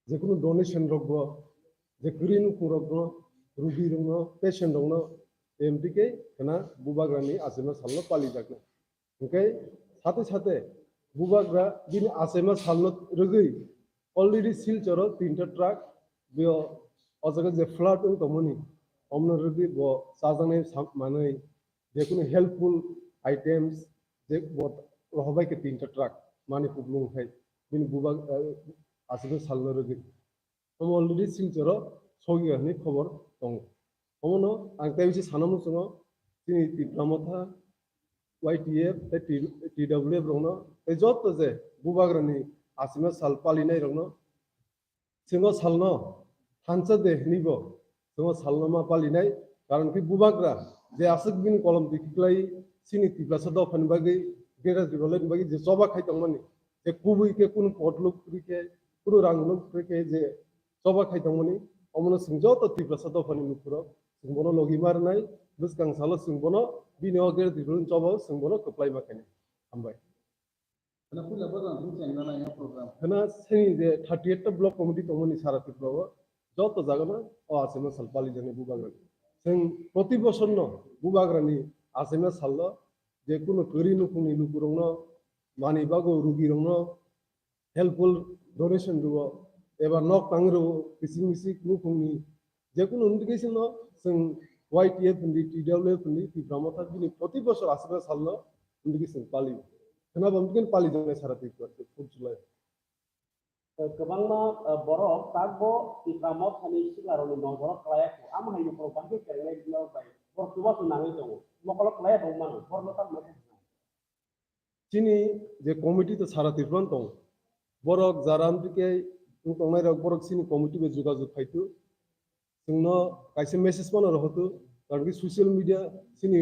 যে কোনো ডোনেশন রাখবো যে গ্রিন রাখবো রুগী রংনো পেশেন্ট রংনো এমপিকে কেনা বুবাগ্রানি আসামা সালনো পালি যাকনো ওকে সাথে সাথে বুবাগ্রা দিন আসামা সালনো রুগী অলরেডি শিলচরও 3টা ট্রাক বেও অজায়গা যে ফ্লাড তমনি অমন রুগী ব সাজানে মানে যে কোনো হেল্পফুল আইটেমস যে রহবাইকে 3টা ট্রাক মানে পুবলুং হয় দিন বুবাগ আসামা সালনো রুগী অলরেডি শিলচরও সগিয়াनि খবর দं অমনো আं তাইছে সানামু সङ जोंनि तिप्रामथा YTF TWF रंनो जत जे बुबाग्रानि आसिमा साल पालिनाय रंनो जोङो सालनो हानसा दे निबो जोङो सालनो मा पालिनाय कारण कि बुबाग्रा जे आसक बिन कलम दिखलाय सिनि तिप्रासा दफानि बागै गेरा दिबलाय बागै जे जबा खाय दंमानि जे कुबुइ के कुन पटलुक के कुन रांगलुक के जे जबा खाय दंमानि अमनो जों जत तिप्रासा दफानि नुपुरो जों बनो लगी मारनाय बुसगां सालो जों बनो बिनो गेरा दिबलाय जबा जों बनो कप्लाय माखानि हामबाय Karena sini je 38 blok komiti tomoni সারা ত্রিপুরা যত জায়গা ও আসামে সাল পালি জানে বুবাগ্রানি जों প্রতি বছর ন বুবাগ্রানি আসামে সাল যে কোনো করি নুকুনি লুকুরং মানি বাগো রুগি রং হেল্পফুল ডোনেশন রুব এবার নক টাংরো কিসি মিসি নুকুনি যে কোনো ইন্ডিকেশন जों YTF नि TWF नि ত্রিপুরামতা দিনি প্রতি বছর আসামে সাল ইন্ডিকেশন পালি Kenapa mungkin paling jangan syarat itu Julai. Kebangma borok tagbo ikramot hani silaroni non borok layak am hayu program ke kerana dia baik borok tua tunang itu mau kalau layak rumah borok tak macam Sini je komiti itu syarat itu tong borok jaran ke untuk mereka borok sini komiti juga itu sungno kaisa message mana roh tu karena sosial media sini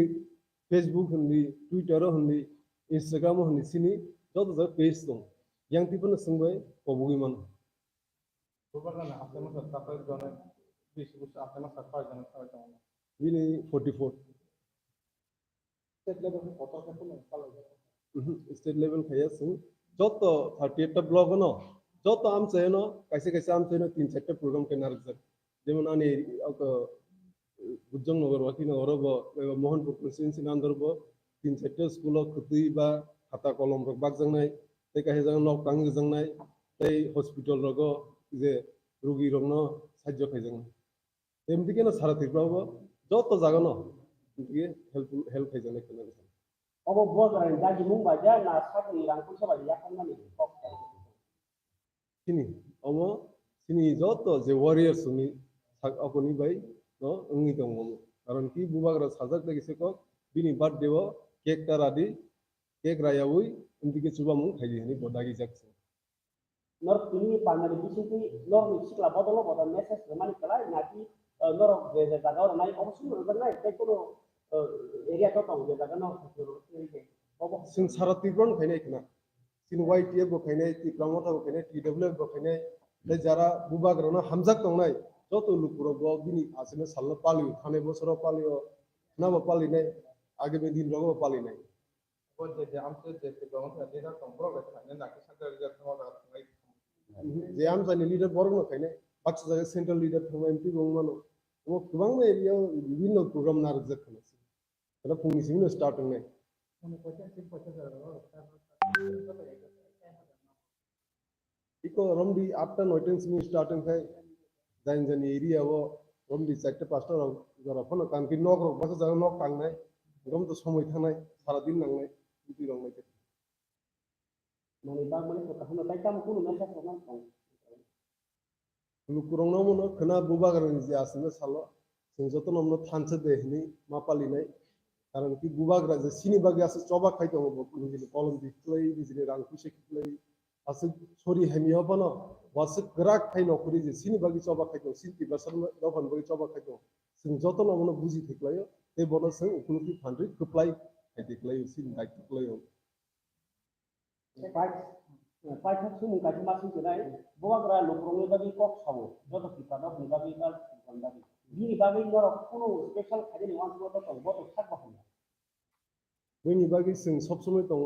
Facebook hendi Twitter hendi Instagram hendi sini jauh jauh page dong yang tipe sungguh kobugi mana Bubagara Achaima sakai jone bisbus Achaima sakai jone sama ini 44 state level kota pun kalau state level kaya sung jauh 38 blog no jauh am saya no kaisa am saya no 3-4 program kenar jar যেমন আমি বুজং নগর ওয়াকি নগর Mohanpur constituency নান্দর 3-4 school ক্ষতি বা খাতা কলম rock বাগজাংনাই তাই কাহে জাং knock tongue জাংনাই তাই হসপিটাল রগ যে রোগী রংনো সাহায্য খাইজাং এমতি কেন সারা ত্রিপুরাবো যত জায়গা ন এমতি হেল্প খাইজাংনাই কেন Obo buat jadi mumba aja na sakri rangkul sama dia kan nih sini omo sini যত যে ওয়ারিয়ার সুনি আপনি ভাই no engi dong karon ki bubagra sajak lagi sekok bini bad dewa kek taradi kek rayawi indike coba mung khaili hani bodagi jakse nor ini panari bisiti nor misi kala bodol message remani kala ngati nor de daga orang naik obo sunu benar kayak kono area to tong de daga no obo sing sara tibron khainai kana sin YTF bo khainai ti pramota bo khainai TWF bo khainai le jara bubagra no hamjak tongnai যত লোকরা বিনি আসলে সালনা পালিও খানে বছর পালিও না পালি নাই আগামী দিন রগ পালি নাই যে আমতে যে গমতা যেটা সম্পর্ক আছে না কি সেন্ট্রাল লিডার তোমার যে আম জানি লিডার বড় না খাইনে বাচ্চা জায়গায় সেন্ট্রাল লিডার তোমার এমপি গংমানো ও গোबां এরিয়াও বিভিন্ন প্রোগ্রাম না রেজাক খানাছে এটা ফুংনিसिमनो স্টার্টিং নাই ইকো রমডি 8টা 9টা সিমি স্টার্টিং খাই जाइन जानि एरिया वो रमदि 4-5टा जरा फन कानकि नक रक बासा जागा नक टांगनाय गम तो समय थानाय सारा दिन नांनाय बिदि रंनाय माने बा माने को कहनो ताइ काम कुनु मेसेज रंनाय दं लुकुरंनो मनो खना बुबागारनि जे आसने सालो जों जत नमनो थानसे देहनि मा पालिनाय कारण कि बुबागरा जे सिनि बागे आसे चबा खाइ दङ बकुनि कलम दिख्लै बिजिनि रां फैसा खिख्लै आसे सरि हेमिया बनो वासे गराक खाइ नखरि जे सिनि बागे चबा खाइ दङ सिनि बासन दफान बागे चबा खाइ दङ जों जत नमनो बुजि थिख्लायो ते बनो जों उकुनि फान्ड्रि खोप्लाय खाइ दिख्लायो सिनि दाइ थिख्लायो Pakai semua kaji masih jerai, bawa gerai lukrungnya bagi kok sawo, jodoh kita dah bagi kan bagi. Bini bagi orang kuno special kaji ni orang tua tu buat tak bahaya. Bini bagi sing सब समय दङ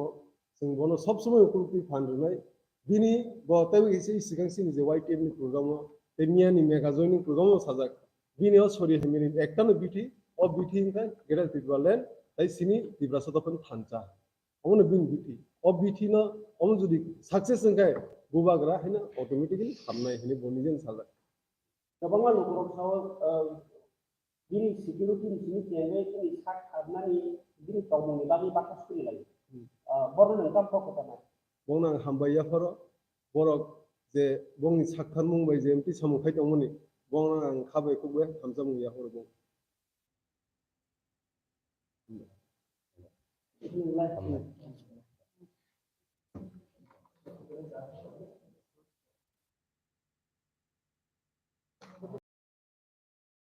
जों बनो सब समय उकुनि फान्ड्रि bini bo tabi isi sigang sini je white team ni program te miya ni magazine ni program sajak bini o sori hemini ekta no biti o biti inka geral tibalen tai sini tibrasa to pen thancha omno bin biti o biti no om judi success engkai bubagara hina automatically hamnai hini bonijen sajak Kabangma lukurok sawo bini security ni sini tiene kini sak karnani bini tomong ni bagi bakas kini lagi. Baru nengkam pokok tanah. bonang hambaya faro borok je bongni sakthar mungbai je emti samukhai tongmoni bonang khabai kubwe hamjamung ya horo bong Bismillah.